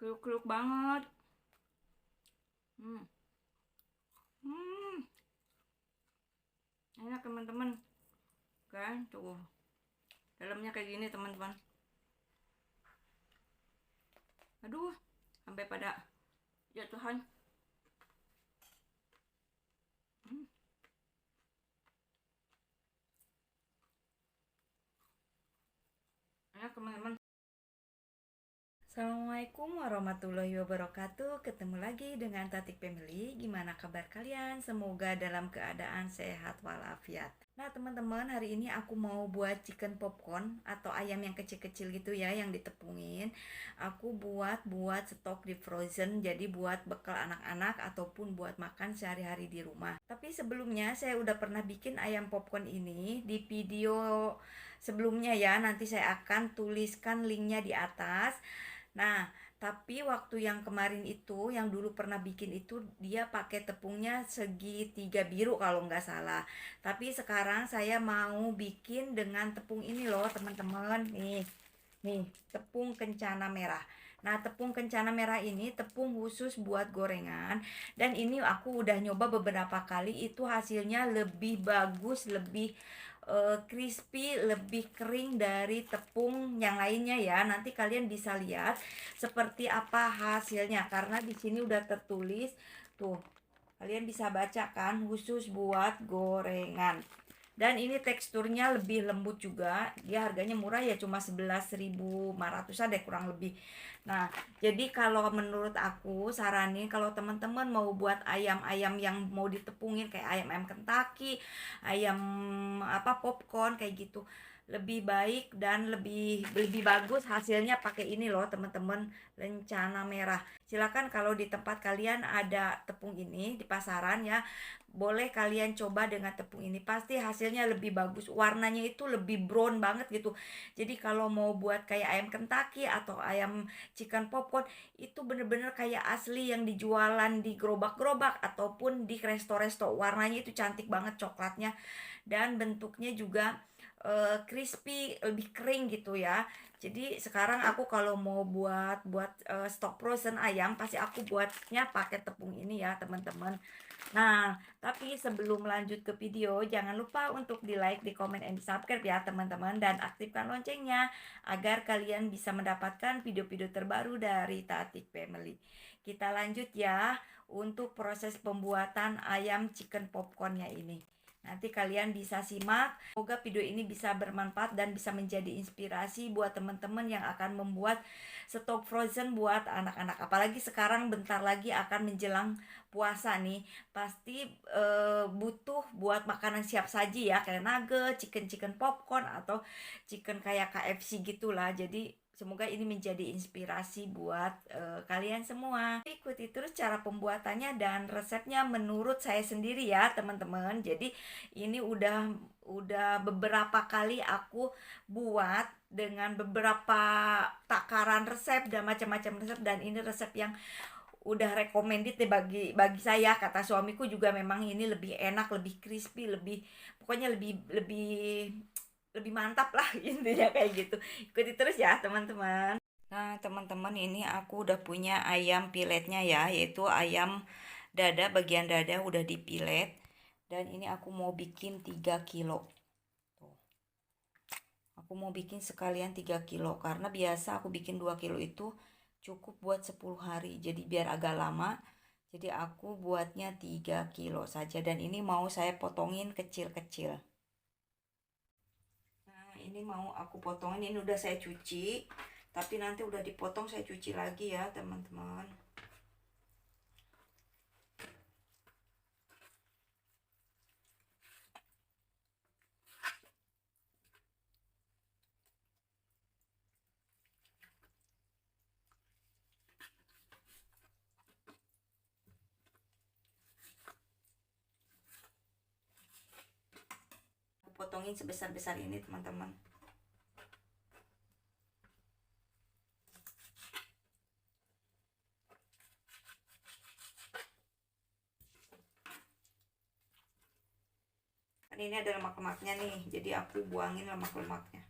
kriuk-kriuk banget. Hmm. Hmm. Enak teman-teman. Kan tuh. Dalamnya kayak gini teman-teman. Aduh, sampai pada jatuhan. Hmm. Enak teman-teman. Assalamualaikum warahmatullahi wabarakatuh. Ketemu lagi dengan Tatik Family. Gimana kabar kalian? Semoga dalam keadaan sehat walafiat. Nah teman-teman, hari ini aku mau buat chicken popcorn atau ayam yang kecil-kecil gitu ya, yang ditepungin. Aku buat stok di frozen, jadi buat bekal anak-anak ataupun buat makan sehari-hari di rumah. Tapi sebelumnya saya udah pernah bikin ayam popcorn ini di video sebelumnya ya. Nanti saya akan tuliskan linknya di atas. Nah, tapi waktu yang kemarin itu, yang dulu pernah bikin itu, dia pakai tepungnya segitiga biru kalau nggak salah. Tapi sekarang saya mau bikin dengan tepung ini loh, teman-teman. Nih, tepung kencana merah. Nah, tepung kencana merah ini tepung khusus buat gorengan. Dan ini aku udah nyoba beberapa kali, itu hasilnya lebih bagus, lebih crispy, lebih kering dari tepung yang lainnya ya. Nanti kalian bisa lihat seperti apa hasilnya karena di sini udah tertulis tuh. Kalian bisa baca kan, khusus buat gorengan. Dan ini teksturnya lebih lembut juga. Dia harganya murah ya, cuma 11.500 deh kurang lebih. Nah, jadi kalau menurut aku saranin kalau teman-teman mau buat ayam-ayam yang mau ditepungin kayak ayam-ayam Kentucky, ayam apa popcorn kayak gitu, lebih baik dan lebih bagus hasilnya pakai ini loh teman-teman, lencana merah. Silakan kalau di tempat kalian ada tepung ini di pasaran ya, boleh kalian coba dengan tepung ini, pasti hasilnya lebih bagus, warnanya itu lebih brown banget gitu. Jadi kalau mau buat kayak ayam Kentucky atau ayam chicken popcorn, itu bener-bener kayak asli yang dijualan di gerobak-gerobak ataupun di resto-resto. Warnanya itu cantik banget coklatnya, dan bentuknya juga crispy, lebih kering gitu ya. Jadi sekarang aku kalau mau buat stok frozen ayam, pasti aku buatnya pakai tepung ini ya teman-teman. Nah, tapi sebelum lanjut ke video, jangan lupa untuk di like, di komen, and di subscribe ya teman-teman. Dan aktifkan loncengnya agar kalian bisa mendapatkan video-video terbaru dari Tatik Family. Kita lanjut ya untuk proses pembuatan ayam chicken popcornnya ini. Nanti kalian bisa simak. Semoga video ini bisa bermanfaat dan bisa menjadi inspirasi buat teman-teman yang akan membuat stok frozen buat anak-anak. Apalagi sekarang bentar lagi akan menjelang puasa nih. Pasti butuh buat makanan siap saji ya, kayak nugget, chicken popcorn atau chicken kayak KFC gitulah. Jadi semoga ini menjadi inspirasi buat kalian semua. Ikuti terus cara pembuatannya dan resepnya menurut saya sendiri ya teman-teman. Jadi ini udah beberapa kali aku buat dengan beberapa takaran resep dan macam-macam resep, dan ini resep yang udah recommended deh bagi saya. Kata suamiku juga memang ini lebih enak, lebih crispy, lebih pokoknya lebih lebih lebih mantap lah intinya kayak gitu. Ikuti terus ya teman-teman. Nah teman-teman, ini aku udah punya ayam piletnya ya, yaitu ayam dada, bagian dada udah dipilet. Dan ini aku mau bikin 3 kilo. Tuh. Aku mau bikin sekalian 3 kilo karena biasa aku bikin 2 kilo itu cukup buat 10 hari. Jadi biar agak lama, jadi aku buatnya 3 kilo saja. Dan ini mau saya potongin kecil-kecil. Nah ini mau aku potongin, ini udah saya cuci. Tapi nanti udah dipotong saya cuci lagi ya teman-teman. Potongin sebesar-besar ini teman-teman. Kan ini ada lemak-lemaknya nih, jadi aku buangin lemak-lemaknya.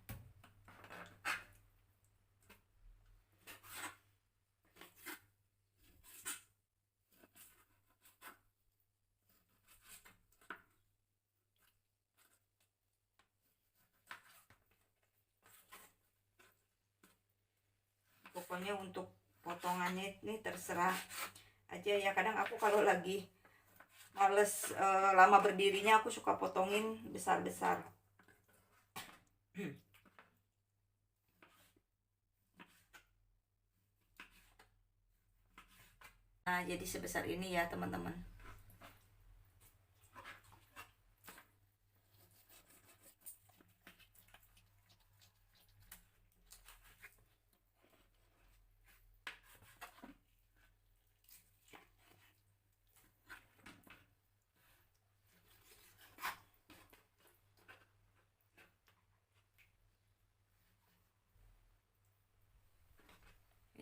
Pokoknya untuk potongannya ini terserah aja ya. Kadang aku kalau lagi males lama berdirinya, aku suka potongin besar-besar. Nah, jadi sebesar ini ya teman-teman.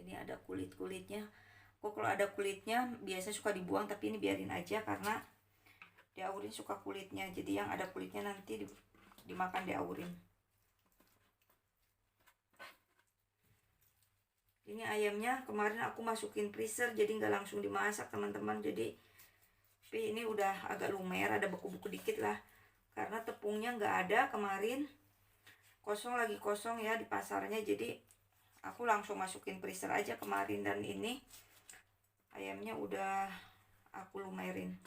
Ini ada kulit-kulitnya. Kok kalau ada kulitnya biasa suka dibuang, tapi ini biarin aja karena diaurin suka kulitnya. Jadi yang ada kulitnya nanti dimakan diaurin. Ini ayamnya kemarin aku masukin freezer, jadi nggak langsung dimasak teman-teman. Jadi tapi ini udah agak lumer, ada beku-beku dikit lah karena tepungnya nggak ada kemarin, kosong, lagi kosong ya di pasarnya. Jadi aku langsung masukin freezer aja kemarin, dan ini ayamnya udah aku lumerin.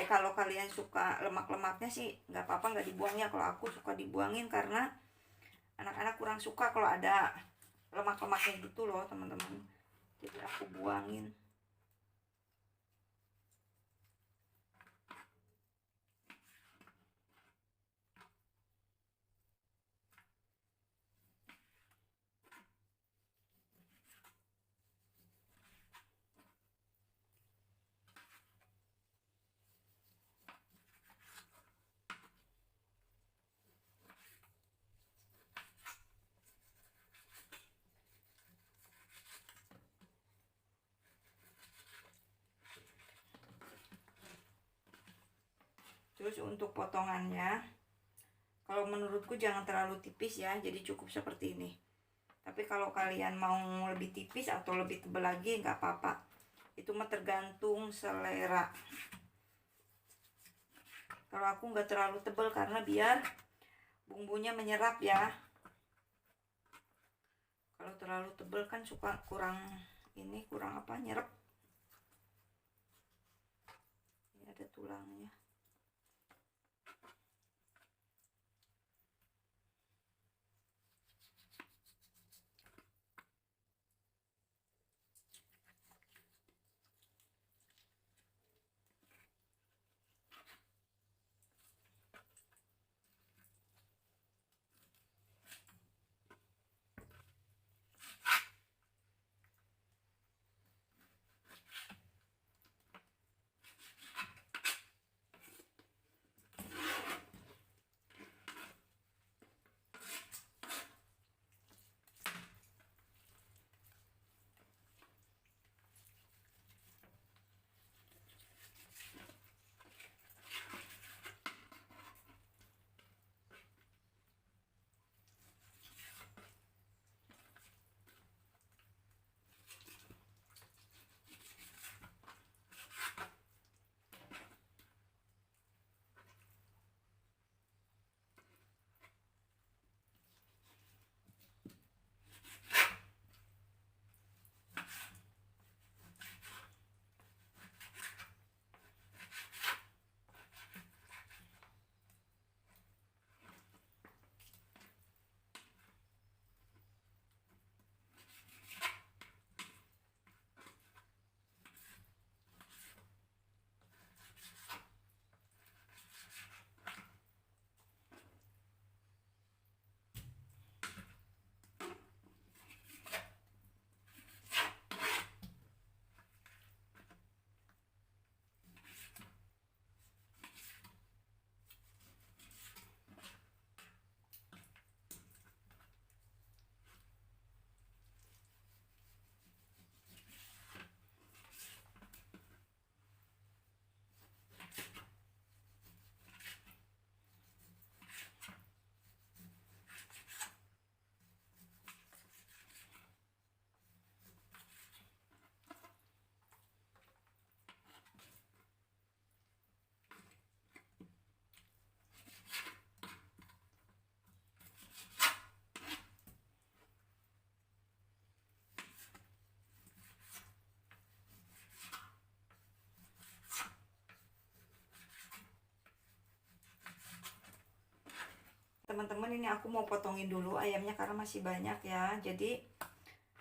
Kalau kalian suka lemak-lemaknya sih nggak apa-apa, nggak dibuangnya. Kalau aku suka dibuangin karena anak-anak kurang suka kalau ada lemak-lemaknya gitu loh teman-teman, jadi aku buangin. Terus untuk potongannya, kalau menurutku jangan terlalu tipis ya, jadi cukup seperti ini. Tapi kalau kalian mau lebih tipis atau lebih tebal lagi nggak apa-apa, itu mah tergantung selera. Kalau aku nggak terlalu tebal karena biar bumbunya menyerap ya. Kalau terlalu tebal kan suka kurang apa, nyerap. Ini ada tulangnya. ini aku mau potongin dulu ayamnya karena masih banyak ya. Jadi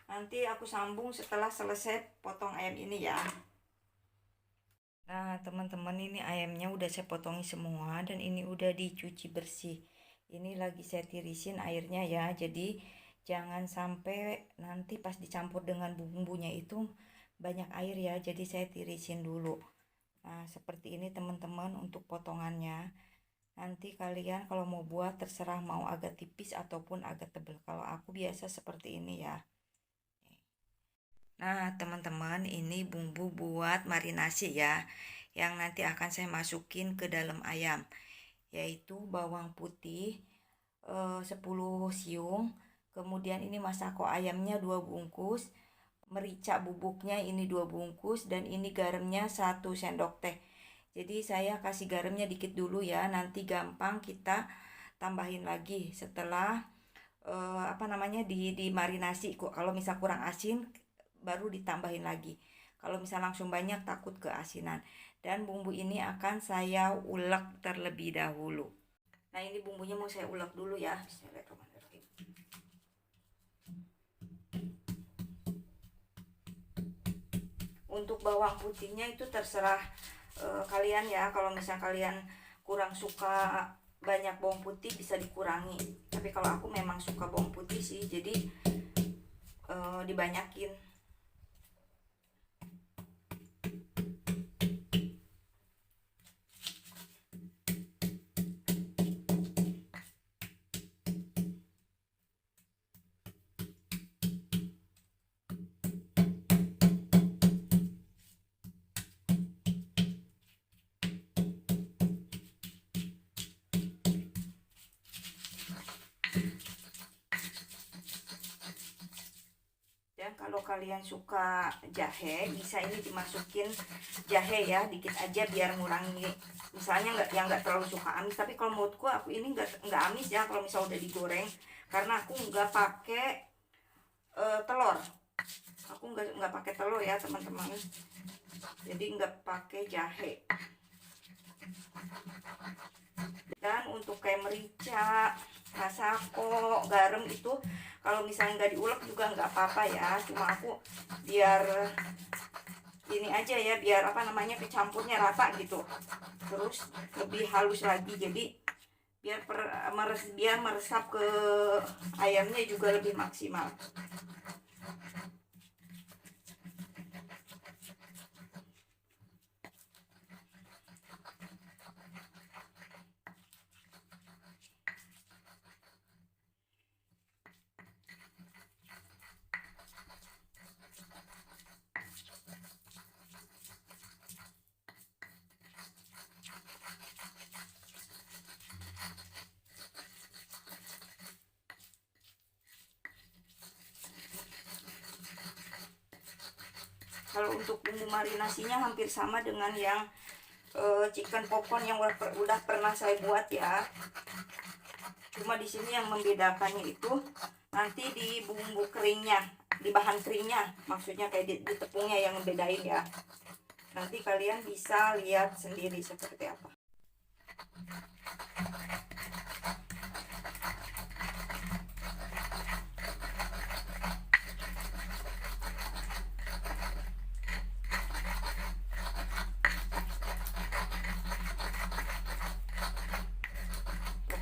nanti aku sambung setelah selesai potong ayam ini ya. Nah teman-teman, ini ayamnya udah saya potongi semua dan ini udah dicuci bersih. Ini lagi saya tirisin airnya ya, jadi jangan sampai nanti pas dicampur dengan bumbunya itu banyak air ya, jadi saya tirisin dulu. Nah seperti ini teman-teman untuk potongannya. Nanti kalian kalau mau buat terserah mau agak tipis ataupun agak tebal. Kalau aku biasa seperti ini ya. Nah teman-teman, ini bumbu buat marinasi ya, yang nanti akan saya masukin ke dalam ayam, yaitu bawang putih 10 siung, kemudian ini masako ayamnya 2 bungkus, merica bubuknya ini 2 bungkus, dan ini garamnya 1 sendok teh. Jadi saya kasih garamnya dikit dulu ya, nanti gampang kita tambahin lagi setelah dimarinasi. Kalau misal kurang asin baru ditambahin lagi. Kalau misal langsung banyak takut keasinan. Dan bumbu ini akan saya ulek terlebih dahulu. Nah ini bumbunya mau saya ulek dulu ya. Bismillahirrahmanirrahim. Untuk bawang putihnya itu terserah kalian ya. Kalau misal kalian kurang suka banyak bawang putih bisa dikurangi. Tapi kalau aku memang suka bawang putih sih, jadi dibanyakin. Dan kalau kalian suka jahe, bisa ini dimasukin jahe ya, dikit aja biar ngurangi. Misalnya nggak terlalu suka amis, tapi kalau menurutku aku ini nggak amis ya kalau misal udah digoreng, karena aku nggak pakai telur. Aku nggak pakai telur ya teman-teman. Jadi nggak pakai jahe. Dan untuk kayak merica, masako, garam itu kalau misalnya nggak diulek juga nggak apa-apa ya. Cuma aku biar ini aja ya, biar kecampurnya rata gitu. Terus lebih halus lagi, jadi biar meresap ke ayamnya juga lebih maksimal. Kalau untuk bumbu marinasinya hampir sama dengan yang chicken popcorn yang udah pernah saya buat ya. Cuma di sini yang membedakannya itu nanti di bumbu keringnya, di bahan keringnya, maksudnya kayak di tepungnya yang membedain ya. Nanti kalian bisa lihat sendiri seperti apa.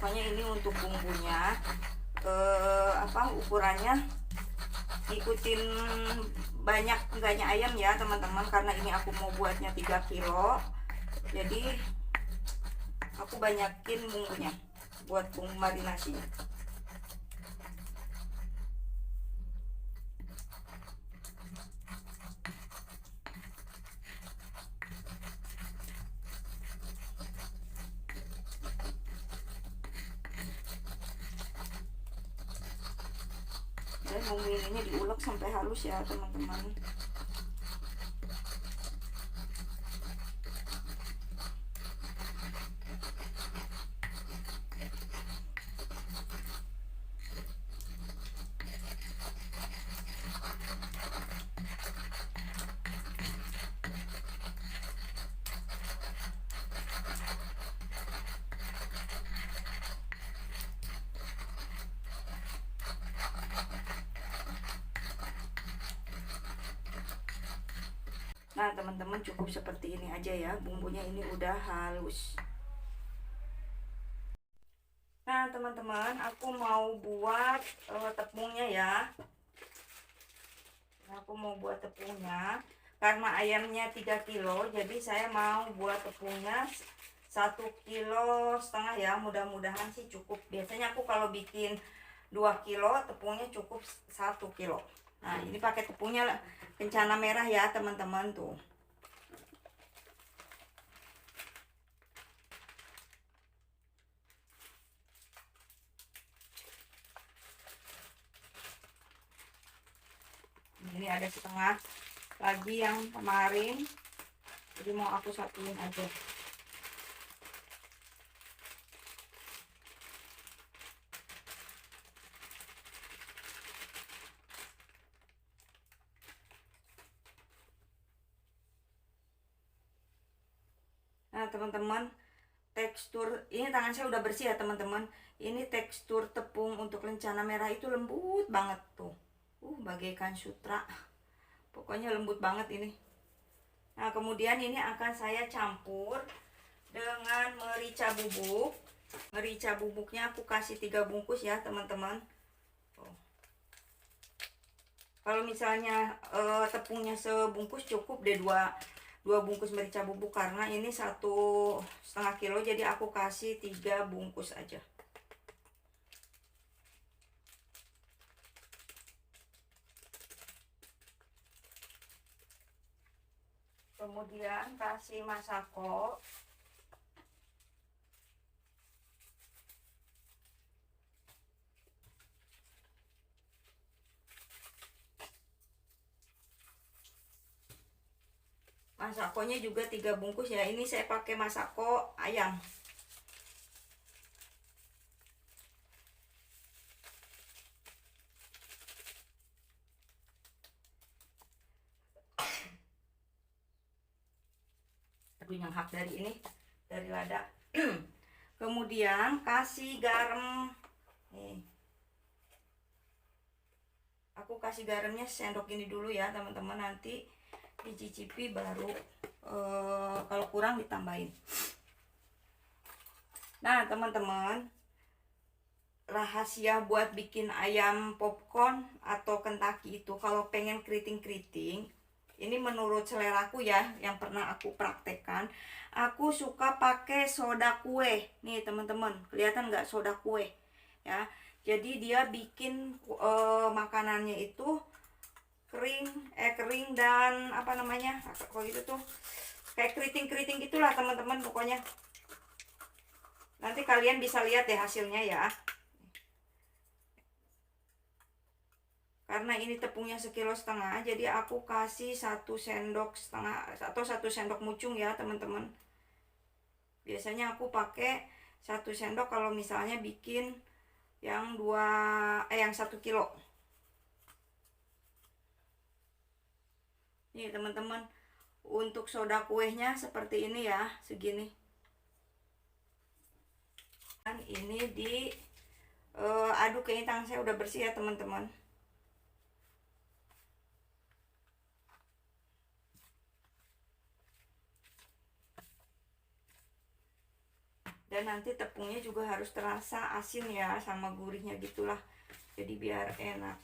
Pokoknya ini untuk bumbunya ukurannya ikutin banyak enggaknya ayam ya teman-teman, karena ini aku mau buatnya 3 kilo, jadi aku banyakin bumbunya buat bumbu marinasinya. Dan bumbu ininya diulek sampai halus ya teman-teman. teman-teman cukup seperti ini aja ya, bumbunya ini udah halus. Nah teman-teman, aku mau buat tepungnya ya. Aku mau buat tepungnya karena ayamnya 3 kilo, jadi saya mau buat tepungnya 1,5 kilo ya. Mudah-mudahan sih cukup. Biasanya aku kalau bikin 2 kilo tepungnya cukup 1 kilo. Nah ini pakai tepungnya kencana merah ya teman-teman tuh. Ini ada setengah lagi yang kemarin, jadi mau aku satuin aja. Nah teman-teman, tekstur ini tangan saya udah bersih ya teman-teman. Ini tekstur tepung untuk lencana merah itu lembut banget tuh, bagaikan sutra. Pokoknya lembut banget ini. Nah kemudian ini akan saya campur dengan merica bubuk. Merica bubuknya aku kasih 3 bungkus ya teman-teman. Kalau misalnya tepungnya sebungkus cukup deh dua bungkus merica bubuk, karena ini 1,5 kilo, jadi aku kasih 3 bungkus aja. Kemudian kasih masako. Masakonya juga 3 bungkus ya. Ini saya pakai masako ayam. Aduh, yang hak dari ini, dari lada. Kemudian kasih garam. Nih. Aku kasih garamnya sendok ini dulu ya teman-teman, nanti dicicipi baru kalau kurang ditambahin. Nah teman-teman, rahasia buat bikin ayam popcorn atau Kentucky itu kalau pengen keriting-keriting, ini menurut seleraku ya, yang pernah aku praktekkan, aku suka pakai soda kue. Nih teman-teman, kelihatan nggak soda kue ya? Jadi dia bikin makanannya itu kering dan apa namanya, kalau gitu tuh kayak keriting-keriting gitulah teman-teman. Pokoknya nanti kalian bisa lihat deh hasilnya ya. Karena ini tepungnya 1,5 kilo, jadi aku kasih 1,5 sendok atau 1 sendok mucung ya teman-teman. Biasanya aku pakai 1 sendok kalau misalnya bikin yang 1 kilo. Nih teman-teman, untuk soda kuehnya seperti ini ya, segini. Dan ini aduk, ini tangan saya udah bersih ya teman-teman. Dan nanti tepungnya juga harus terasa asin ya, sama gurihnya gitulah, jadi biar enak.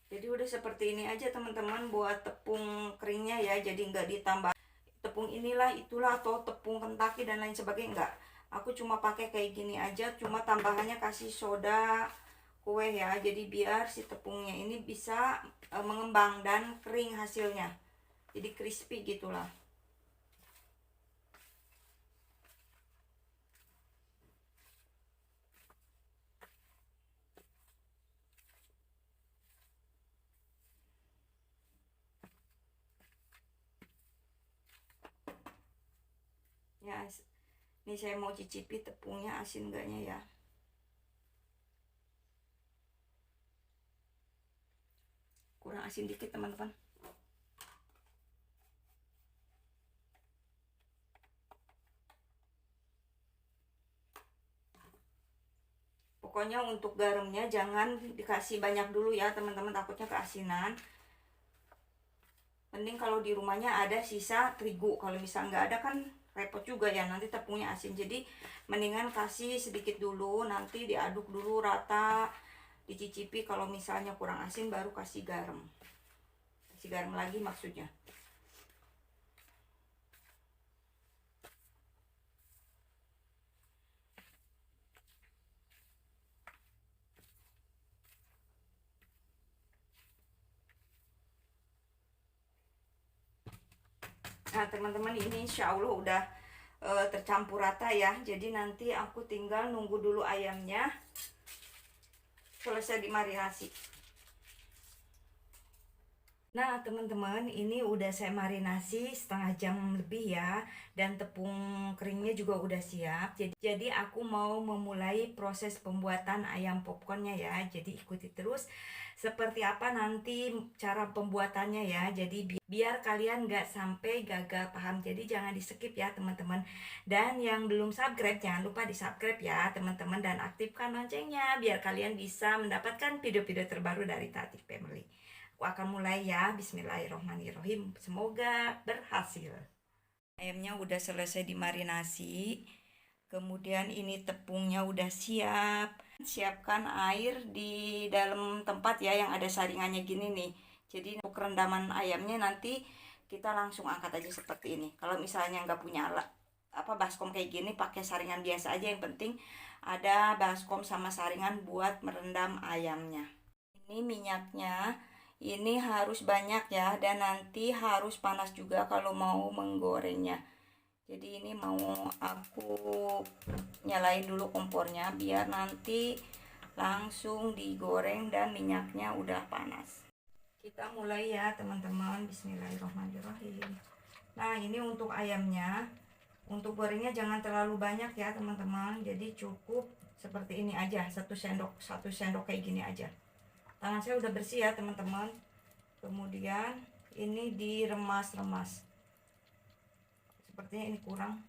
Jadi udah seperti ini aja teman-teman buat tepung keringnya ya, jadi nggak ditambah tepung inilah itulah atau tepung Kentucky dan lain sebagainya, enggak. Aku cuma pakai kayak gini aja, cuma tambahannya kasih soda kue ya, jadi biar si tepungnya ini bisa mengembang dan kering hasilnya, jadi crispy gitulah. Ya, ini saya mau cicipi tepungnya asin enggaknya ya. asin dikit teman-teman. Pokoknya untuk garamnya jangan dikasih banyak dulu ya teman-teman, takutnya keasinan. Mending kalau di rumahnya ada sisa terigu, kalau misal nggak ada kan repot juga ya, nanti tepungnya asin. Jadi mendingan kasih sedikit dulu, nanti diaduk dulu rata, dicicipi. Kalau misalnya kurang asin baru kasih garam lagi maksudnya. Nah teman-teman, ini insya Allah udah tercampur rata ya. Jadi nanti aku tinggal nunggu dulu ayamnya selesai dimarinasi. Nah teman-teman, ini udah saya marinasi setengah jam lebih ya, dan tepung keringnya juga udah siap. Jadi aku mau memulai proses pembuatan ayam popcornnya ya. Jadi ikuti terus seperti apa nanti cara pembuatannya ya. Jadi biar kalian nggak sampai gagal paham, jadi jangan di skip ya teman-teman. Dan yang belum subscribe jangan lupa di subscribe ya teman-teman, dan aktifkan loncengnya biar kalian bisa mendapatkan video-video terbaru dari Tatik Family. Aku akan mulai ya. Bismillahirrohmanirrohim. Semoga berhasil. Ayamnya udah selesai dimarinasi. Kemudian ini tepungnya udah siap. Siapkan air di dalam tempat ya yang ada saringannya gini nih. Jadi untuk rendaman ayamnya nanti kita langsung angkat aja seperti ini. Kalau misalnya nggak punya baskom kayak gini, pakai saringan biasa aja. Yang penting ada baskom sama saringan buat merendam ayamnya. Ini minyaknya ini harus banyak ya, dan nanti harus panas juga kalau mau menggorengnya. Jadi ini mau aku nyalain dulu kompornya biar nanti langsung digoreng dan minyaknya udah panas. Kita mulai ya teman-teman. Bismillahirrahmanirrahim. Nah ini untuk ayamnya, untuk gorengnya jangan terlalu banyak ya teman-teman. Jadi cukup seperti ini aja, satu sendok kayak gini aja. Tangan saya udah bersih ya teman-teman. Kemudian ini diremas-remas. Sepertinya ini kurang.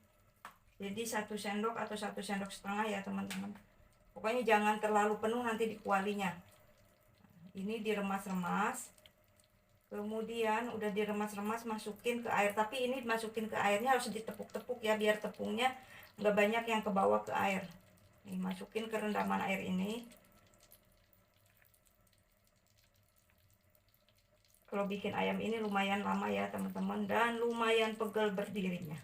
Jadi 1 sendok atau 1,5 sendok ya teman-teman. Pokoknya jangan terlalu penuh, nanti dikualinya. Ini diremas-remas. Kemudian udah diremas-remas, masukin ke air. Tapi ini masukin ke airnya harus ditepuk-tepuk ya, biar tepungnya nggak banyak yang ke bawah ke air. Nih, masukin ke rendaman air ini. Kalau bikin ayam ini lumayan lama ya teman-teman, dan lumayan pegel berdirinya.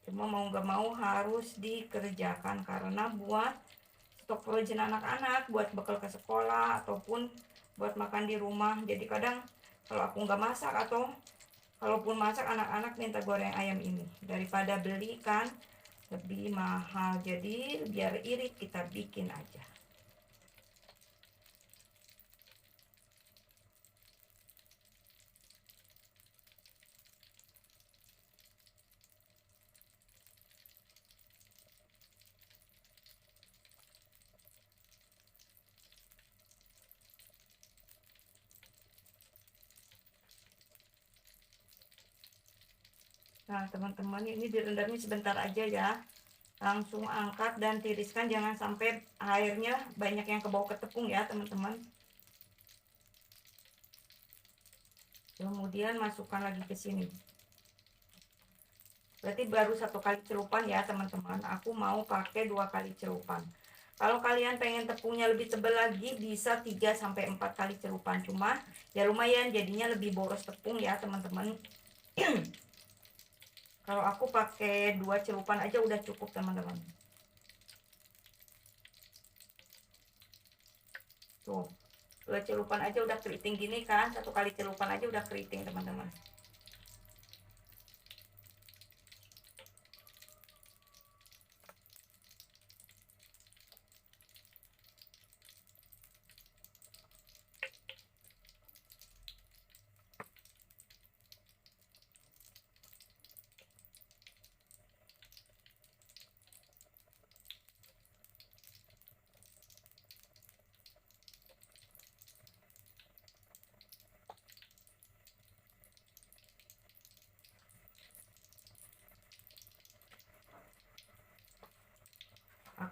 Cuma mau nggak mau harus dikerjakan karena buat stok frozen anak-anak, buat bekal ke sekolah ataupun buat makan di rumah. Jadi kadang kalau aku nggak masak atau kalaupun masak, anak-anak minta goreng ayam ini. Daripada beli kan lebih mahal, jadi biar irit kita bikin aja. Nah teman-teman, ini direndamnya sebentar aja ya. Langsung angkat dan tiriskan, jangan sampai airnya banyak yang ke bawah ke tepung ya teman-teman. Kemudian masukkan lagi ke sini. Berarti baru 1 kali celupan ya teman-teman. Aku mau pakai 2 kali celupan. Kalau kalian pengen tepungnya lebih tebal lagi, bisa 3-4 kali celupan. Cuma ya lumayan, jadinya lebih boros tepung ya teman-teman. Kalau aku pakai 2 celupan aja udah cukup teman-teman. Tuh, 2 celupan aja udah keriting gini kan. 1 kali celupan aja udah keriting teman-teman.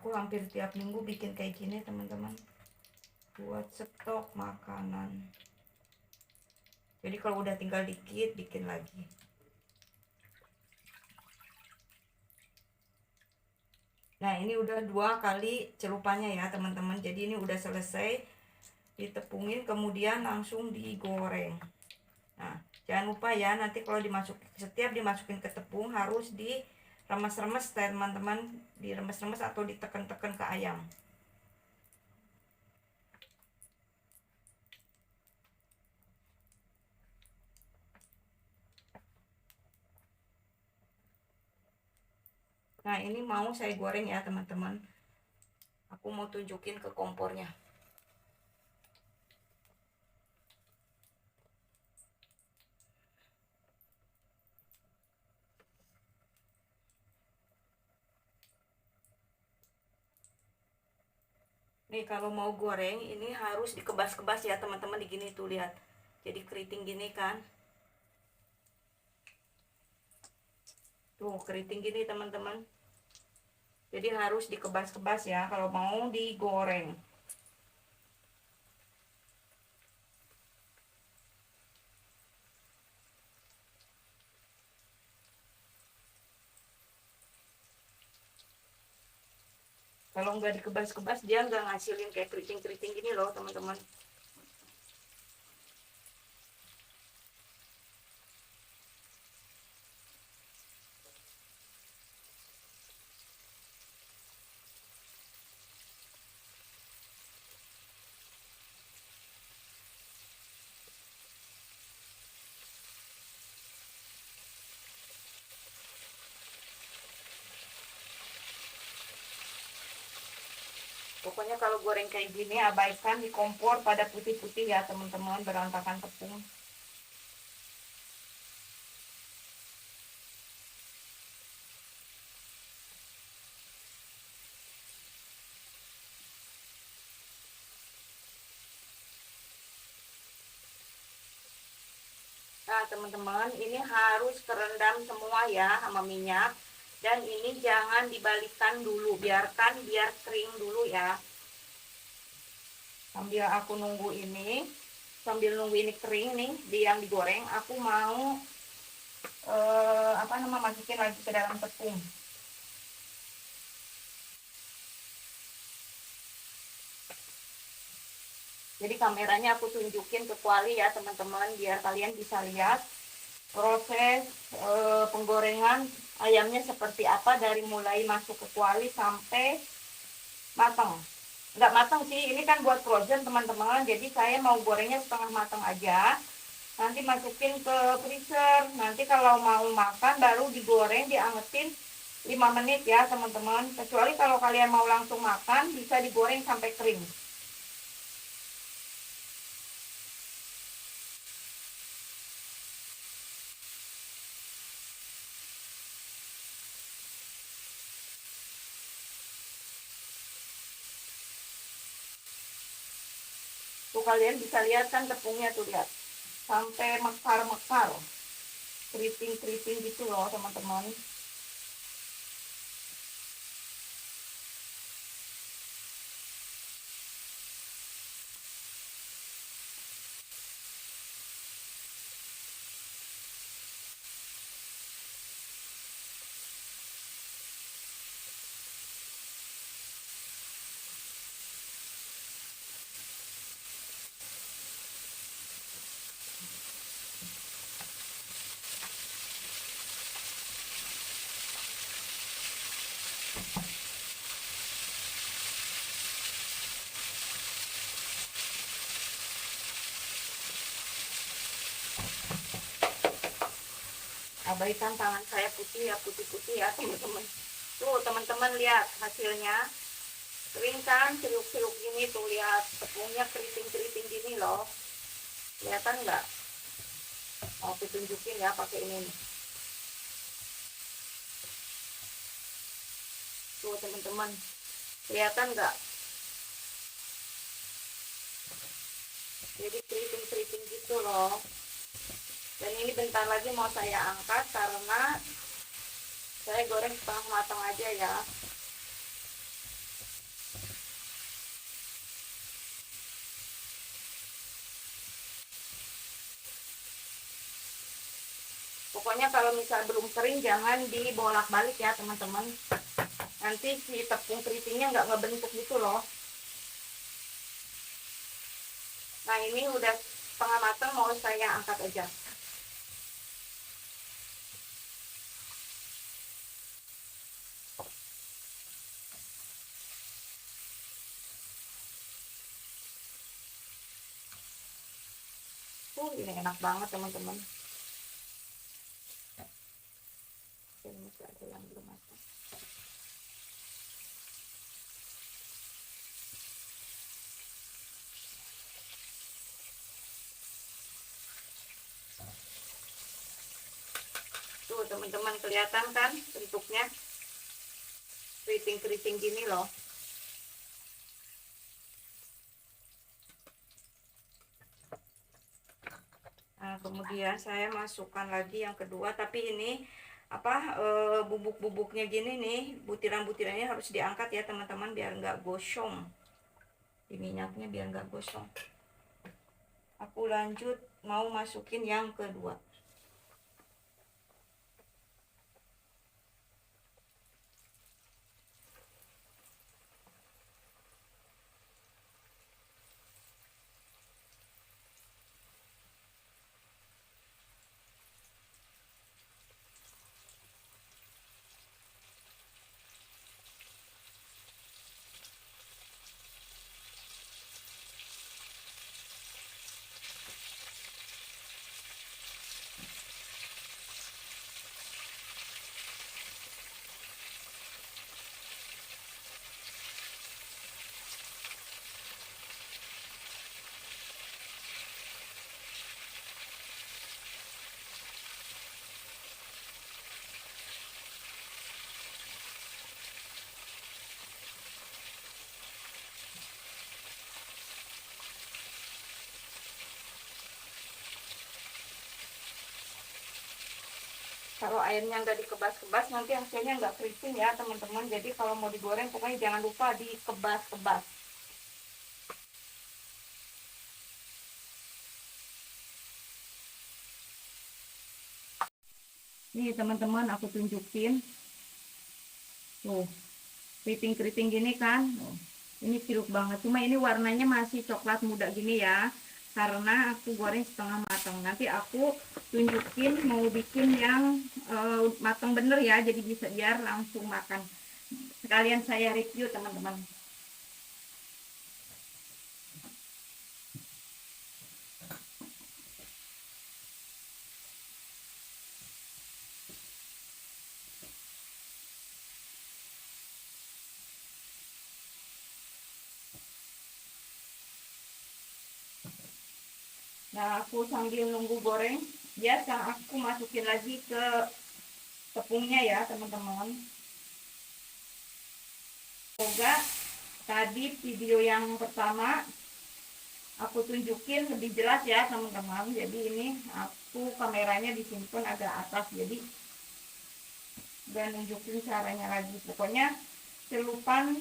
aku hampir tiap minggu bikin kayak gini teman-teman, buat stok makanan. Jadi kalau udah tinggal dikit bikin lagi. Nah ini udah 2 kali celupannya ya teman-teman. Jadi ini udah selesai ditepungin, kemudian langsung digoreng. Nah jangan lupa ya, nanti kalau setiap dimasukin ke tepung harus diremes-remes teman-teman, diremes-remes atau ditekan-tekan ke ayam. Nah ini mau saya goreng ya teman-teman. Aku mau tunjukin ke kompornya. Nih kalau mau goreng ini harus dikebas-kebas ya teman-teman, di gini tuh lihat. Jadi keriting gini kan. Tuh keriting gini teman-teman. Jadi harus dikebas-kebas ya kalau mau digoreng. Kalau nggak dikebas-kebas dia nggak ngasilin kayak keriting-keriting gini loh teman-teman. Pokoknya kalau goreng kayak gini abaikan di kompor pada putih-putih ya teman-teman, berantakan tepung. Nah teman-teman, ini harus kerendam semua ya sama minyak. Dan ini jangan dibalikan dulu, biarkan biar kering dulu ya. Sambil nunggu ini kering nih, yang digoreng, aku mau masukin lagi ke dalam tepung. Jadi kameranya aku tunjukin ke kuali ya teman-teman, biar kalian bisa lihat proses penggorengan ayamnya seperti apa, dari mulai masuk ke kuali sampai matang. Nggak matang sih, ini kan buat frozen teman-teman, jadi saya mau gorengnya setengah matang aja. Nanti masukin ke freezer, nanti kalau mau makan baru digoreng, diangetin 5 menit ya teman-teman. Kecuali kalau kalian mau langsung makan, bisa digoreng sampai kering. Tuh kalian bisa lihat kan tepungnya tuh, lihat sampai mekar-mekar, keriting-keriting gitu loh teman-teman. Abaikan tangan saya putih ya, putih-putih ya teman-teman. Tuh teman-teman lihat hasilnya, kering kan, kriuk-kriuk gini tuh, lihat tepungnya keriting-keriting gini loh, kelihatan nggak? Mau ditunjukin ya pakai ini nih. Tuh teman-teman, kelihatan nggak? Jadi keriting-keriting gitu loh. Dan ini bentar lagi mau saya angkat karena saya goreng setengah matang aja ya. Pokoknya kalau misal belum kering jangan dibolak-balik ya teman-teman, nanti si tepung keritingnya nggak ngebentuk gitu loh. Nah ini udah setengah matang, mau saya angkat aja. Ini enak banget teman-teman. Ini masih ada yang belum matang. Tuh teman-teman, kelihatan kan bentuknya keriting-keriting gini loh. Nah, kemudian saya masukkan lagi yang kedua, tapi ini bubuk-bubuknya gini nih, butiran-butirannya harus diangkat ya teman-teman, biar nggak gosong di minyaknya, biar nggak gosong. Aku lanjut mau masukin yang kedua. Kalau airnya nggak dikebas-kebas nanti hasilnya nggak keriting ya teman-teman. Jadi kalau mau digoreng pokoknya jangan lupa dikebas-kebas. Nih teman-teman, aku tunjukin. Tuh, keriting-keriting gini kan. Ini ciluk banget. Cuma ini warnanya masih coklat muda gini ya. Karena aku goreng setengah matang. Nanti aku tunjukin mau bikin yang matang bener ya. Jadi bisa biar langsung makan. Sekalian saya review teman-teman. Nah, aku sambil nunggu goreng, biasa aku masukin lagi ke tepungnya ya, teman-teman. Semoga tadi video yang pertama aku tunjukin lebih jelas ya, teman-teman. Jadi ini aku kameranya disimpan agak atas, jadi udah nunjukin caranya lagi. Pokoknya celupan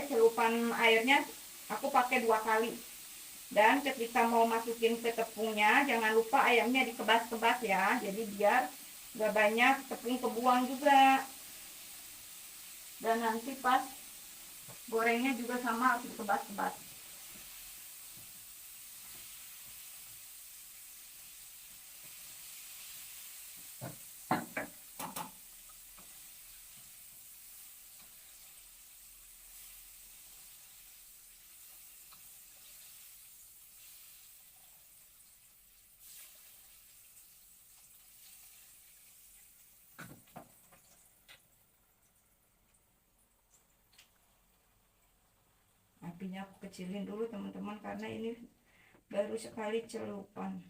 celupan airnya aku pakai 2 kali. Dan ketika mau masukin ke tepungnya, jangan lupa ayamnya dikebas-kebas ya. Jadi biar gak banyak tepung kebuang juga. Dan nanti pas gorengnya juga sama harus dikebas-kebas. Apinya aku kecilin dulu teman-teman, karena ini baru sekali celupan.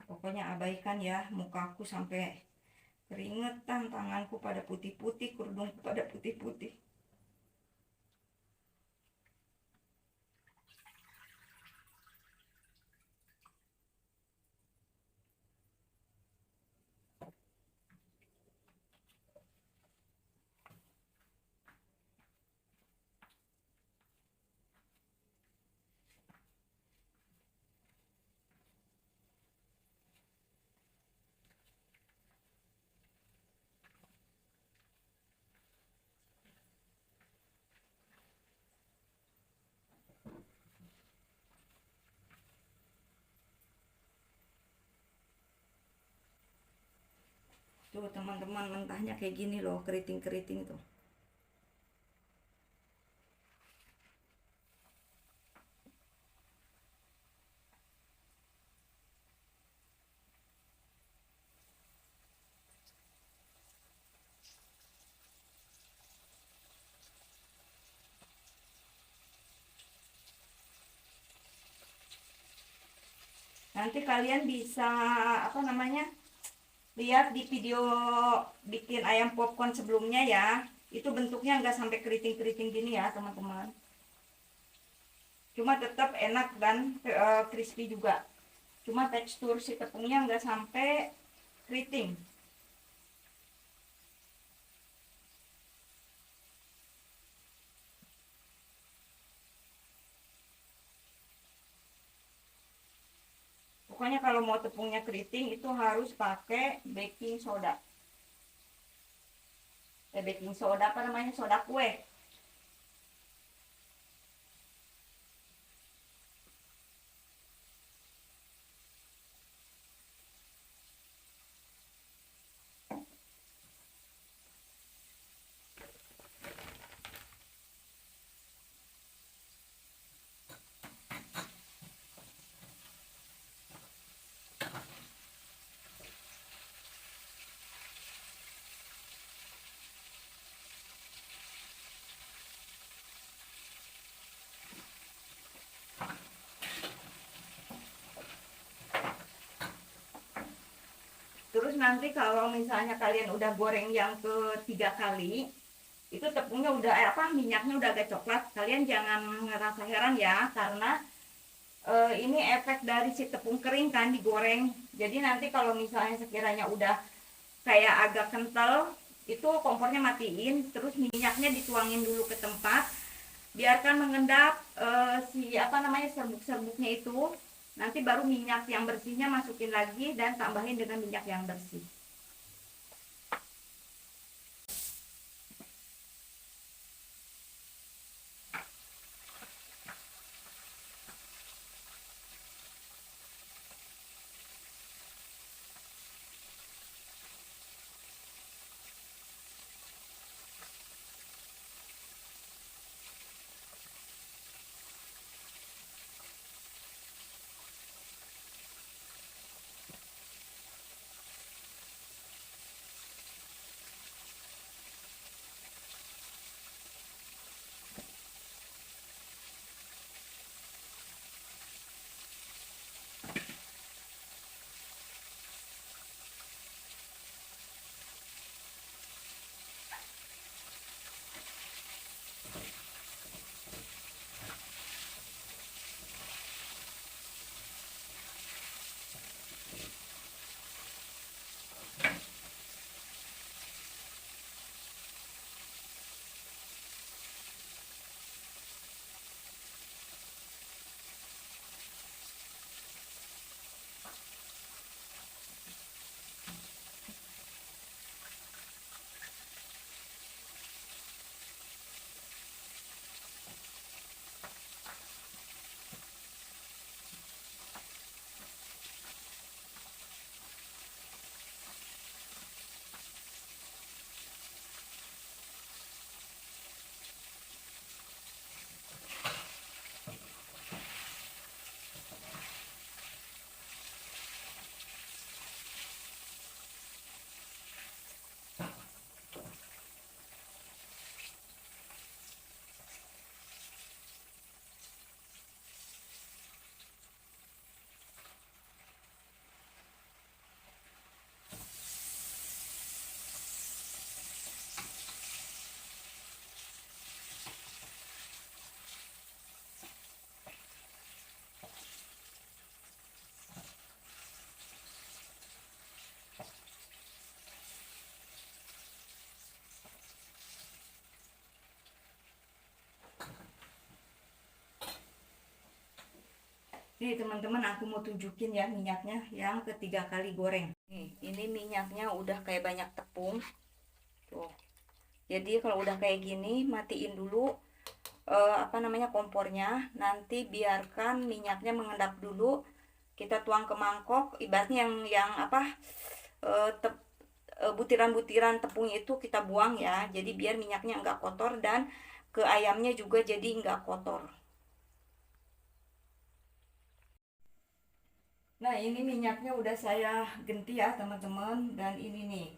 Pokoknya abaikan ya, mukaku sampai keringetan, tanganku pada putih-putih, kerudungku pada putih-putih. Tuh teman-teman, mentahnya kayak gini loh, keriting-keriting tuh. Nanti kalian bisa apa namanya, lihat di video bikin ayam popcorn sebelumnya ya. Itu bentuknya nggak sampai keriting-keriting gini ya teman-teman. Cuma tetap enak dan crispy juga. Cuma tekstur si tepungnya nggak sampai keriting. Pokoknya kalau mau tepungnya keriting itu harus pakai baking soda. Baking soda apa namanya? Soda kue. Terus nanti kalau misalnya kalian udah goreng yang ketiga kali, itu tepungnya udah minyaknya udah agak coklat, kalian jangan ngerasa heran ya, karena ini efek dari si tepung kering kan digoreng. Jadi nanti kalau misalnya sekiranya udah kayak agak kental, itu kompornya matiin, terus minyaknya dituangin dulu ke tempat, biarkan mengendap si apa namanya, serbuk-serbuknya itu. Nanti baru minyak yang bersihnya masukin lagi dan tambahin dengan minyak yang bersih. Nih teman-teman, aku mau tunjukin ya minyaknya yang ketiga kali goreng. Nih, ini minyaknya udah kayak banyak tepung. Tuh. Jadi kalau udah kayak gini, matiin dulu apa namanya, kompornya. Nanti biarkan minyaknya mengendap dulu. Kita tuang ke mangkok, ibaratnya yang apa, butiran-butiran tepungnya itu kita buang ya, jadi biar minyaknya nggak kotor dan ke ayamnya juga jadi nggak kotor. Nah, ini minyaknya udah saya ganti ya teman-teman, dan ini nih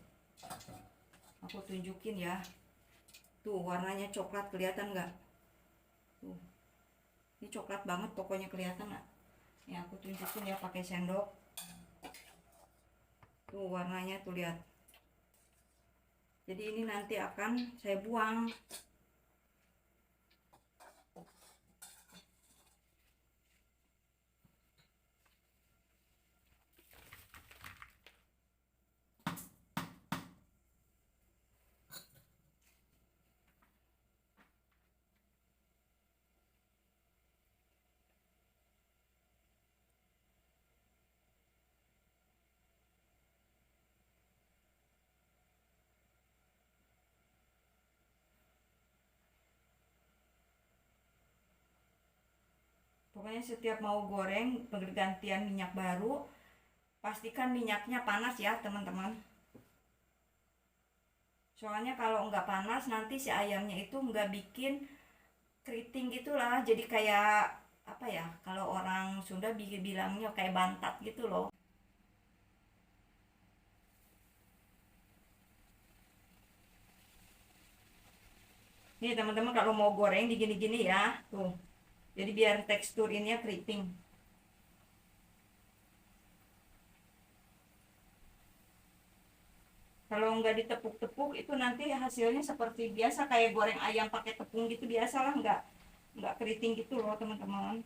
aku tunjukin ya, tuh warnanya coklat, kelihatan nggak? Tuh, ini coklat banget pokoknya, kelihatan nggak? Ya aku tunjukin ya pakai sendok, tuh warnanya tuh lihat. Jadi ini nanti akan saya buang. Pokoknya setiap mau goreng pergantian minyak baru, pastikan minyaknya panas ya teman-teman. Soalnya kalau nggak panas nanti si ayamnya itu nggak bikin keriting gitulah, jadi kayak apa ya, kalau orang Sunda bilangnya kayak bantat gitu loh. Nih teman-teman, kalau mau goreng digini-gini ya, tuh. Jadi biar tekstur ininya keriting. Kalau nggak ditepuk-tepuk itu nanti hasilnya seperti biasa kayak goreng ayam pakai tepung gitu, biasalah, nggak keriting gitu loh teman-teman.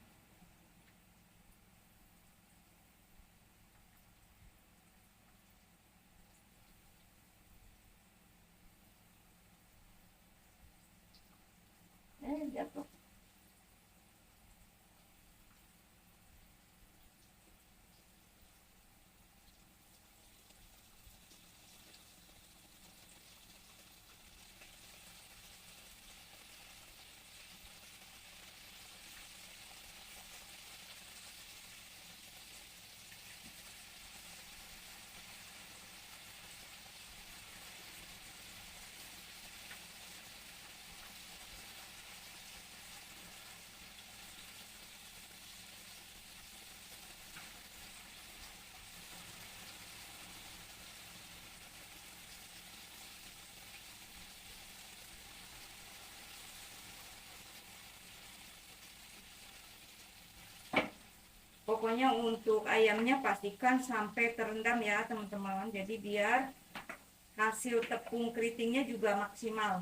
Jatuh. Pokoknya untuk ayamnya pastikan sampai terendam ya teman-teman. Jadi biar hasil tepung keritingnya juga maksimal.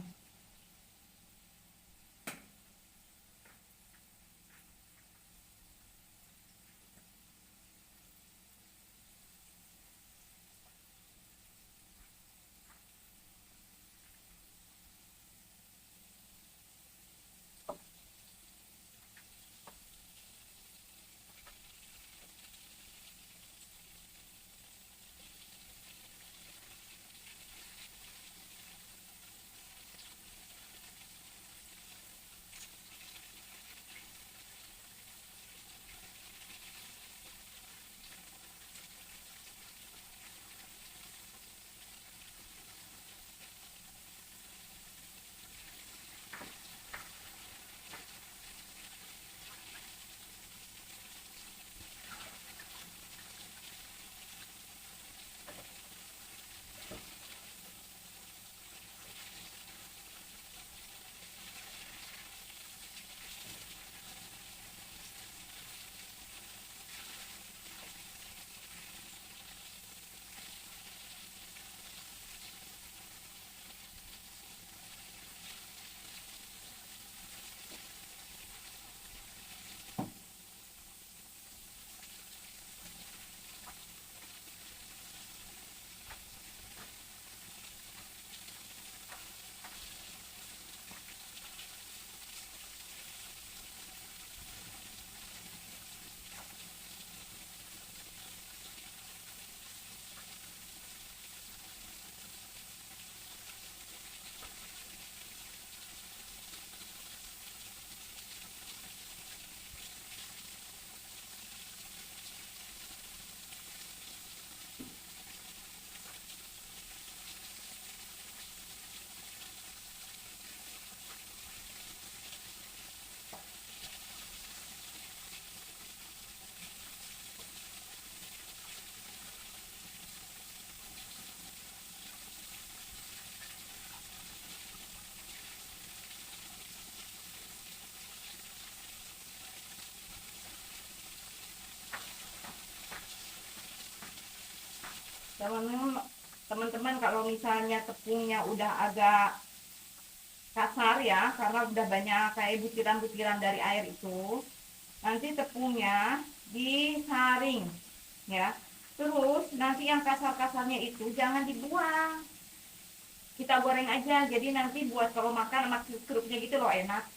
Teman-teman kalau misalnya tepungnya udah agak kasar ya, karena udah banyak kayak butiran-butiran dari air itu, nanti tepungnya disaring ya. Terus nanti yang kasar-kasarnya itu jangan dibuang, kita goreng aja. Jadi nanti buat kalau makan sama kerupuknya gitu loh, enak.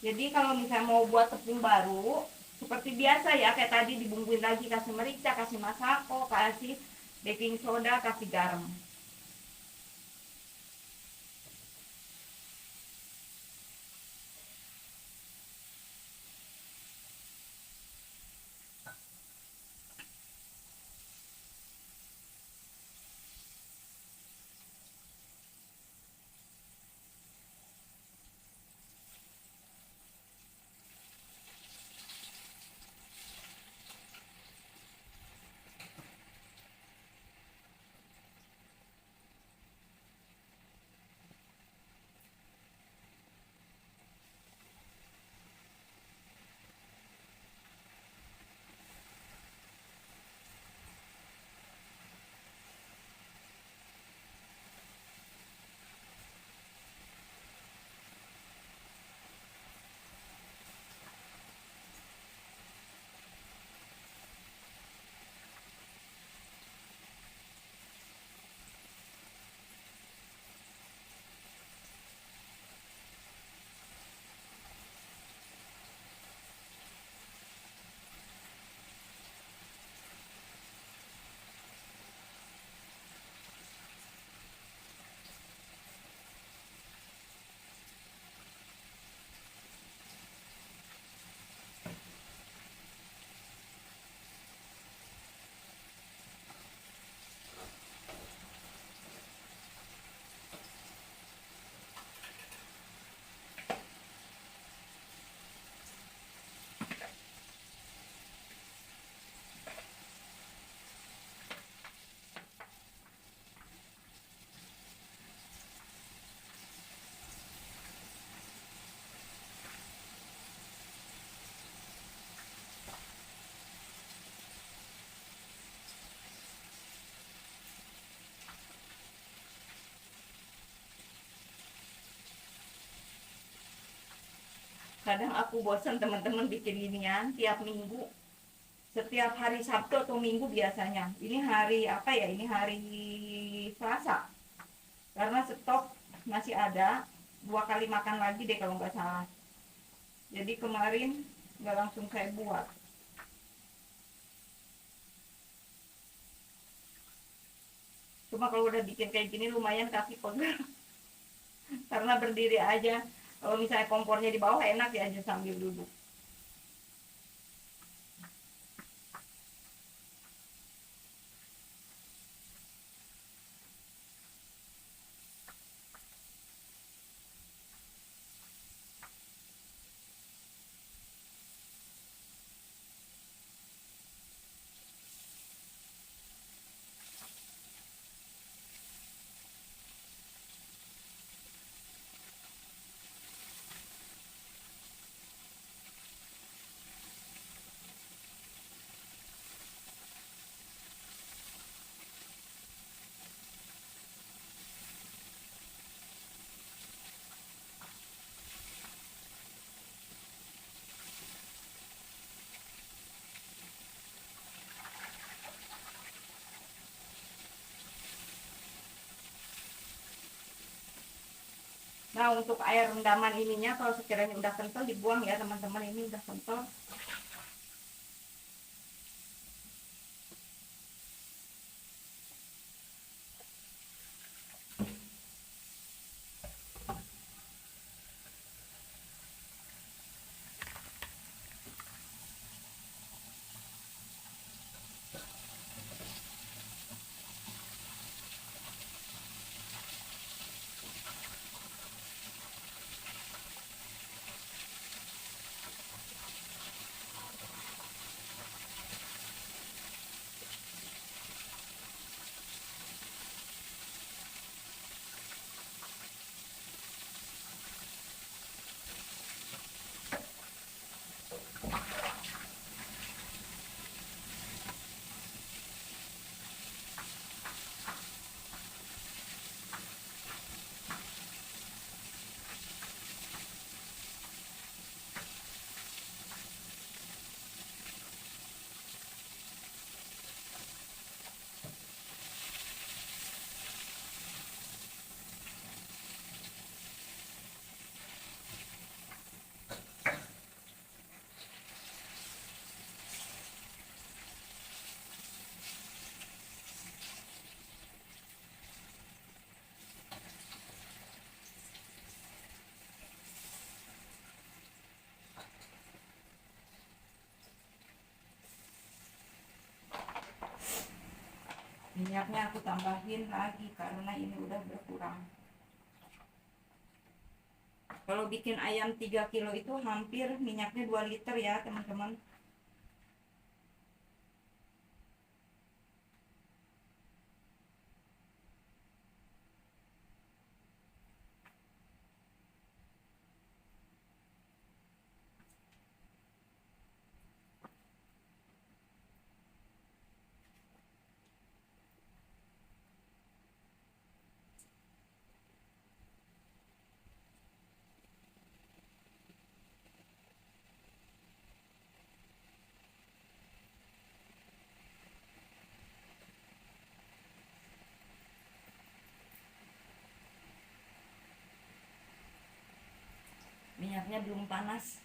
Jadi kalau misalnya mau buat tepung baru seperti biasa ya, kayak tadi dibumbuin lagi, kasih merica, kasih masako, kasih baking soda, kasih garam. Kadang aku bosan teman-teman bikin ginian tiap minggu, setiap hari Sabtu atau Minggu biasanya. Ini hari apa ya, ini hari Selasa, karena stok masih ada 2 kali makan lagi deh kalau nggak salah. Jadi kemarin nggak langsung saya buat. Cuma kalau udah bikin kayak gini lumayan kaki pegel karena berdiri aja. Kalau misalnya kompornya di bawah enak ya aja sambil duduk. Nah, untuk air rendaman ininya kalau sekiranya udah kental dibuang ya teman-teman, ini udah kental. minyaknya aku tambahin lagi karena ini udah berkurang. Kalau bikin ayam 3 kilo itu hampir minyaknya 2 liter ya teman-teman. Minyaknya belum panas.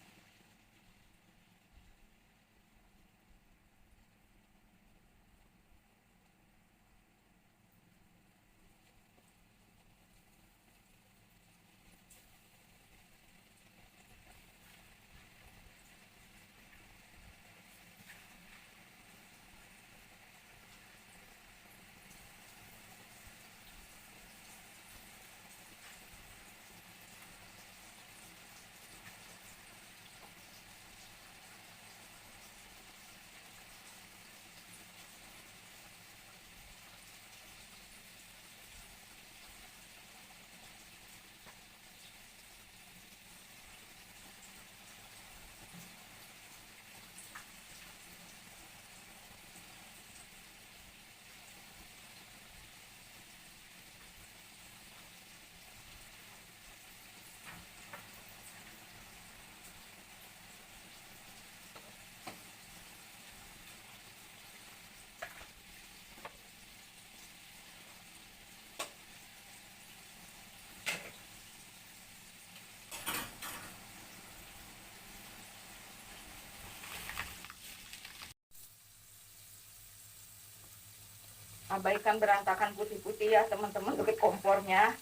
Abaikan berantakan putih-putih ya teman-teman untuk kompornya.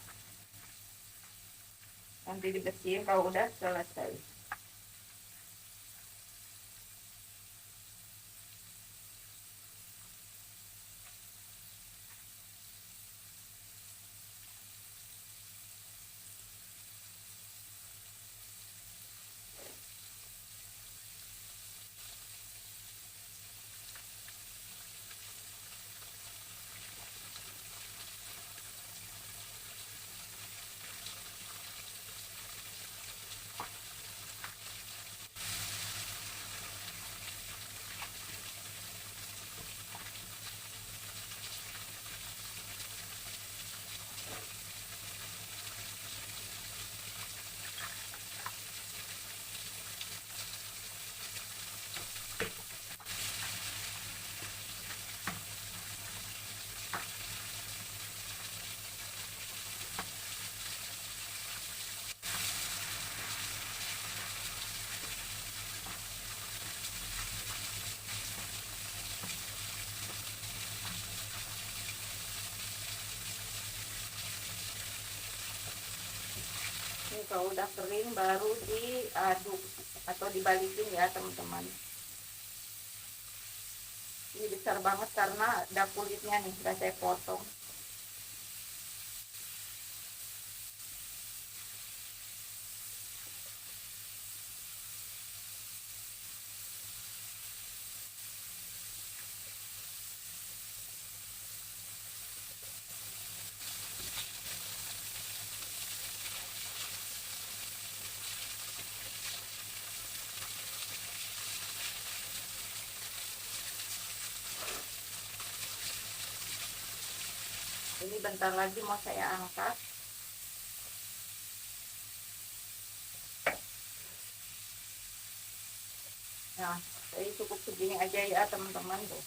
Nanti dibersihin kalau udah selesai. Ini kalau udah kering baru diaduk atau dibalikin ya teman-teman. Ini besar banget karena ada kulitnya nih, udah saya potong. Ini bentar lagi mau saya angkat. Nah, jadi cukup segini aja ya teman-teman tuh.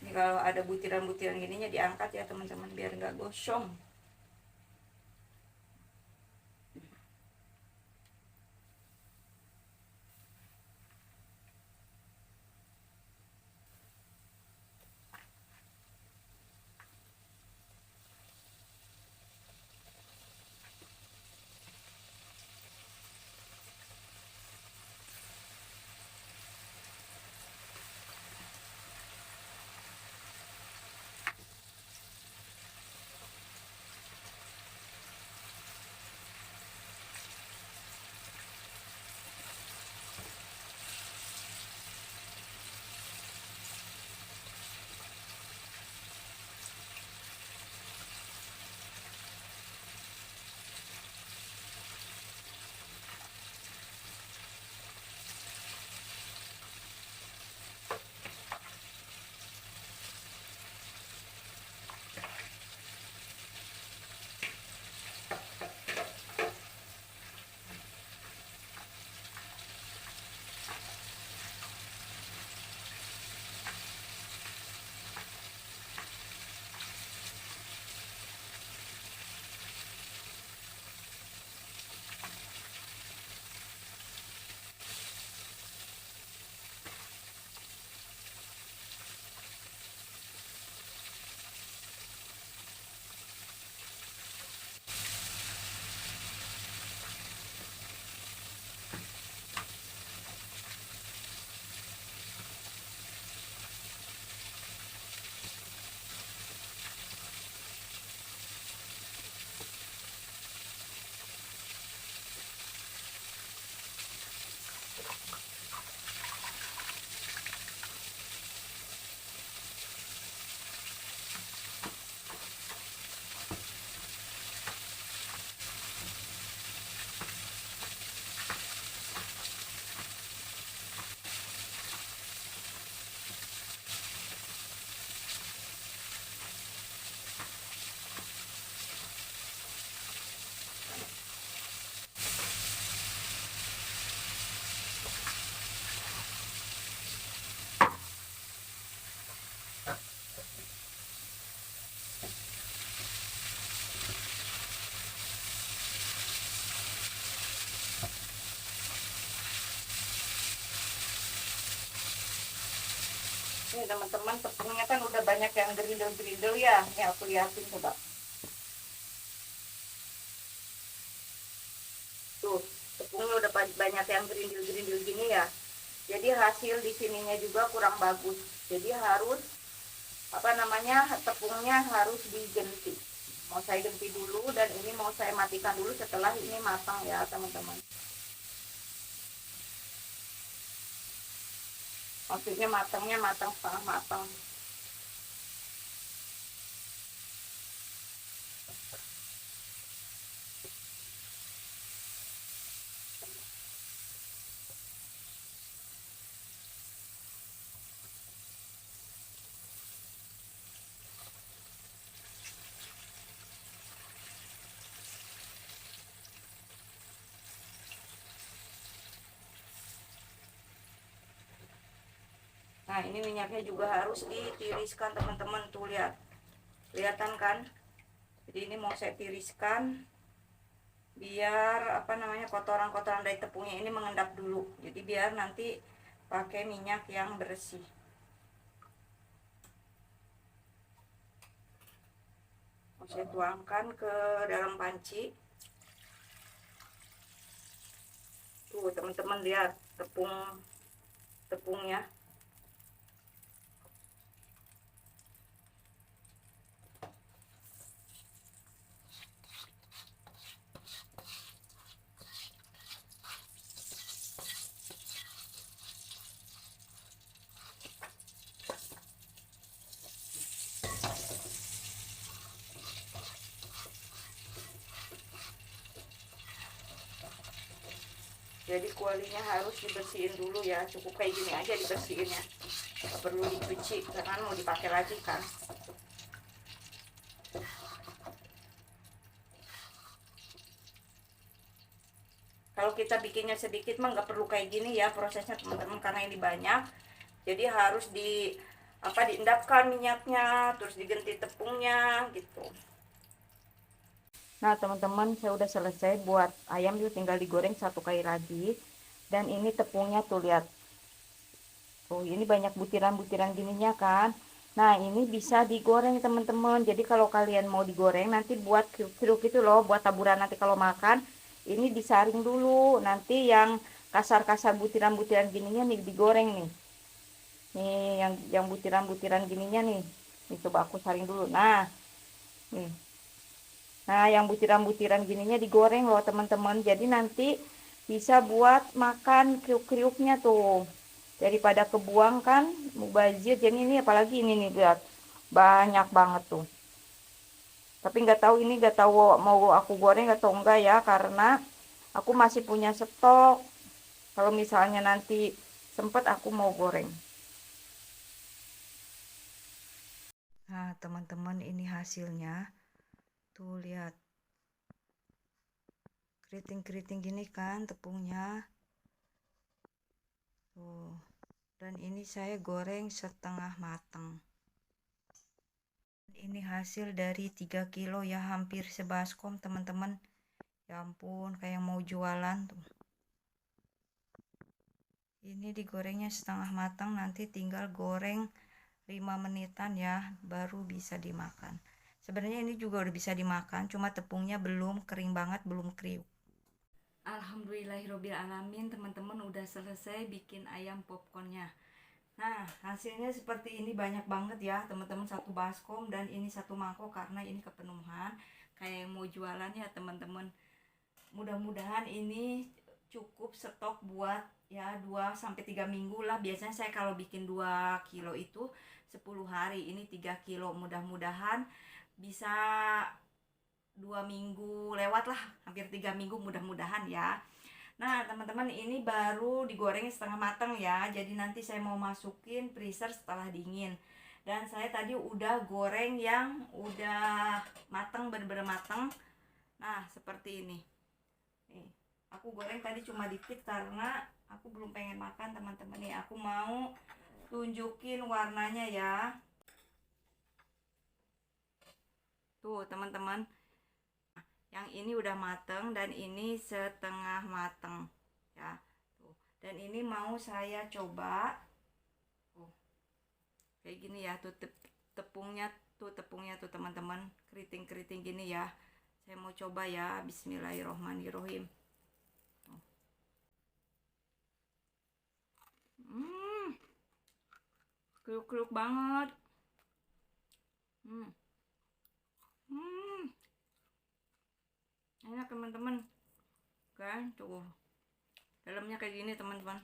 Ini kalau ada butiran-butiran gininya diangkat ya teman-teman, biar nggak gosong. Ini teman-teman, tepungnya kan udah banyak yang gerindel-gerindel ya. Ini aku liatin coba. Tuh, tepungnya udah banyak yang gerindil-gerindil gini ya. Jadi hasil di sininya juga kurang bagus. Jadi harus tepungnya harus digenti. Mau saya genti dulu, dan ini mau saya matikan dulu setelah ini matang ya teman-teman. Maksudnya matangnya matang setengah matang. Nah, ini minyaknya juga harus ditiriskan teman-teman, tuh lihat. Kelihatan kan? Jadi ini mau saya tiriskan biar kotoran-kotoran dari tepungnya ini mengendap dulu. Jadi biar nanti pakai minyak yang bersih. Mau saya tuangkan ke dalam panci. Tuh teman-teman lihat tepungnya. Jadi kualinya harus dibersihin dulu ya, cukup kayak gini aja dibersihinnya, nggak perlu dicuci karena mau dipakai lagi kan. Kalau kita bikinnya sedikit mah nggak perlu kayak gini ya prosesnya teman-teman, karena ini banyak, jadi harus diendapkan minyaknya, terus diganti tepungnya gitu. Nah teman-teman, saya udah selesai buat ayam, itu tinggal digoreng satu kali lagi. Dan ini tepungnya tuh, lihat tuh, ini banyak butiran-butiran gininya kan. Nah ini bisa digoreng teman-teman. Jadi kalau kalian mau digoreng nanti buat kriuk-kriuk itu loh, buat taburan nanti kalau makan, ini disaring dulu. Nanti yang kasar-kasar butiran-butiran gininya nih digoreng nih. Nih yang butiran-butiran gininya nih. Nih coba aku saring dulu. Nah, nih. Nah, yang butiran-butiran gininya digoreng loh, teman-teman. Jadi nanti bisa buat makan kriuk-kriuknya tuh. Daripada kebuang kan, mubazir. Jadi ini apalagi ini nih, lihat. Banyak banget tuh. Tapi nggak tahu mau aku goreng atau enggak ya, karena aku masih punya stok. Kalau misalnya nanti sempet aku mau goreng. Nah, teman-teman, ini hasilnya. Tuh, lihat. Keriting-keriting gini kan tepungnya. Tuh. Dan ini saya goreng setengah matang. Ini hasil dari 3 kilo ya, hampir sebaskom teman-teman. Ya ampun, kayak mau jualan tuh. Ini digorengnya setengah matang, nanti tinggal goreng 5 menitan ya, baru bisa dimakan. Sebenarnya ini juga udah bisa dimakan, cuma tepungnya belum kering banget, belum kriuk. Alhamdulillahirobbilalamin, teman-teman udah selesai bikin ayam popcornnya. Nah, hasilnya seperti ini, banyak banget ya teman-teman, satu baskom dan ini satu mangkok karena ini kepenuhan. Kayak yang mau jualan ya teman-teman. Mudah-mudahan ini cukup stok buat ya 2 sampai 3 minggu lah. Biasanya saya kalau bikin 2 kilo itu 10 hari, ini 3 kilo. Mudah-mudahan bisa 2 minggu lewat lah, hampir 3 minggu mudah-mudahan ya. Nah teman-teman, ini baru digoreng setengah matang ya, jadi nanti saya mau masukin freezer setelah dingin. Dan saya tadi udah goreng yang udah matang, bener-bener matang. Nah seperti ini nih, aku goreng tadi cuma dikit karena aku belum pengen makan teman-teman. Nih aku mau tunjukin warnanya ya. Tuh teman-teman, yang ini udah mateng dan ini setengah mateng ya. Tuh. Dan ini mau saya coba. Tuh. Kayak gini ya, tuh tepungnya tuh teman-teman, keriting-keriting gini ya. Saya mau coba ya, bismillahirrohmanirrohim. Hmm, kriuk-kriuk banget. Hmm. Hmm, enak teman-teman. Kan tuh. Dalamnya kayak gini teman-teman.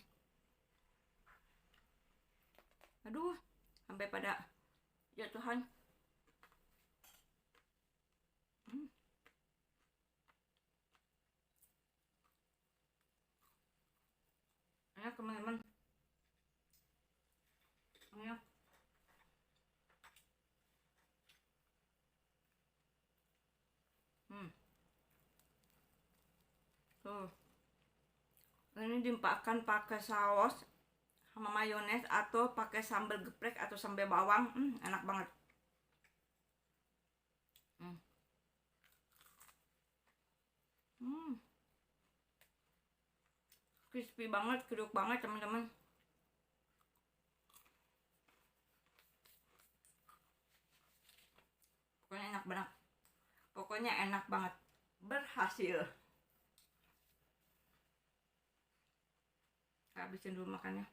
Aduh, sampai pada jatuhan. Hmm, enak teman-teman. Enak. Hmm, tuh. Ini dimakan pakai saus sama mayones atau pakai sambal geprek atau sambal bawang. Enak banget. Hmm. Hmm. Crispy banget, kriuk banget teman-teman. Pokoknya enak banget. Pokoknya enak banget. Berhasil. Habisin dulu makannya.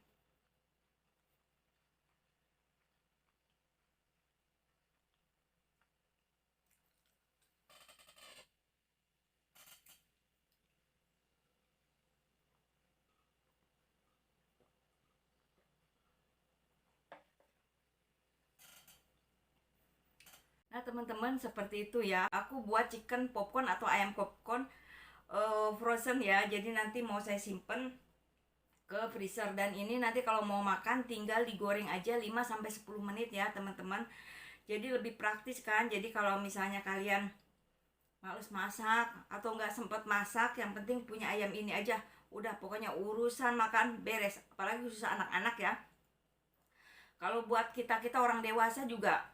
Nah teman-teman, seperti itu ya. Aku buat chicken popcorn atau ayam popcorn frozen ya. Jadi nanti mau saya simpen ke freezer. Dan ini nanti kalau mau makan tinggal digoreng aja 5 sampai 10 menit ya teman-teman. Jadi lebih praktis kan. Jadi kalau misalnya kalian males masak atau nggak sempet masak, yang penting punya ayam ini aja. Udah pokoknya urusan makan beres. Apalagi khusus anak-anak ya. Kalau buat kita orang dewasa juga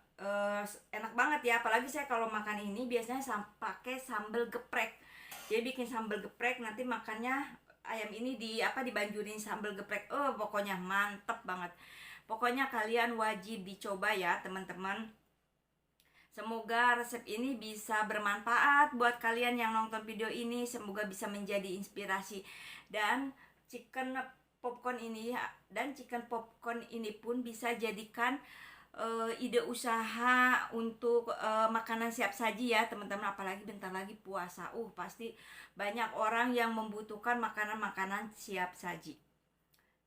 enak banget ya. Apalagi saya kalau makan ini biasanya pakai sambal geprek. Jadi bikin sambal geprek, nanti makannya ayam ini dibanjurin sambal geprek. Pokoknya mantep banget. Pokoknya kalian wajib dicoba ya teman-teman. Semoga resep ini bisa bermanfaat buat kalian yang nonton video ini. Semoga bisa menjadi inspirasi. Dan chicken popcorn ini pun bisa jadikan ide usaha untuk makanan siap saji ya teman-teman. Apalagi bentar lagi puasa. Pasti banyak orang yang membutuhkan makanan-makanan siap saji.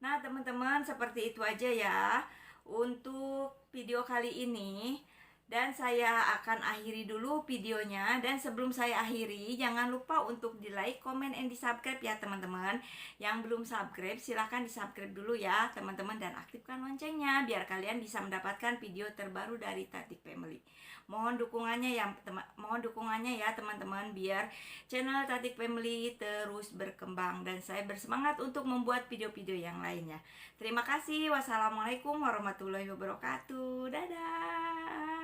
Nah teman-teman, seperti itu aja ya untuk video kali ini. Dan saya akan akhiri dulu videonya. Dan sebelum saya akhiri, jangan lupa untuk di like, comment, and di subscribe ya teman-teman. Yang belum subscribe silahkan di subscribe dulu ya teman-teman. Dan aktifkan loncengnya biar kalian bisa mendapatkan video terbaru dari Tatik Family. Mohon dukungannya ya teman-teman, biar channel Tatik Family terus berkembang. Dan saya bersemangat untuk membuat video-video yang lainnya. Terima kasih. Wassalamualaikum warahmatullahi wabarakatuh. Dadah.